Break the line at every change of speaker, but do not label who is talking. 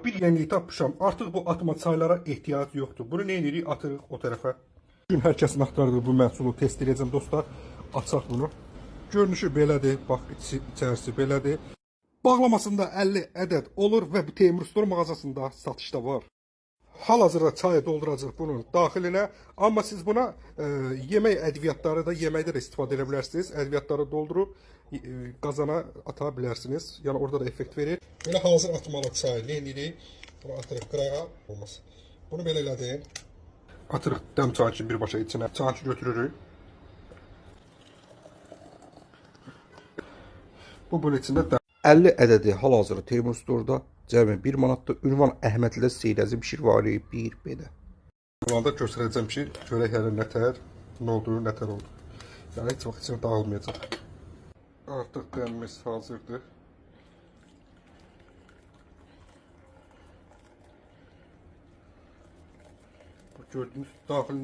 Bir yenilik tapmışam. Artıq bu atma çaylara ehtiyac yoxdur. Bunu nə edirik? Atırıq o tərəfə. Gün hər kəsin axtardığı bu məhsulu test edəcəm dostlar. Açaq bunu. Görünüşü belədir. Bax, içərisi belədir. Bağlamasında 50 ədəd olur və bu Teymur Store mağazasında satışda var. Hal-hazırda çaya dolduracaq bunun daxilinə. Amma siz buna yemək ədviyyatları da, yeməkdə də istifadə edə bilərsiniz. Ədviyyatları doldurub qazana ata bilərsiniz. Yəni orada da effekt verir. Belə hazır atmalı çay nə edirik? Bunu atırıq qırağa. Olmaz. Bunu belə elədik. Atırıq dəm çayını birbaşa içinə. Çayını götürürük. Bu bunun içində 50 ədədi hal-hazırda Teymur Store'da cəmi 1 manatda ünvan Əhmədlidə seyrəzi pişirvari bir belə. Bunlarda göstərəcəm ki, görək hələ nətər, nə oldu, nətər oldu. Yəni heç vaxt içində dağılmayacaq. Artıq dəmimiz hazırdır. Gördüyünüz daxil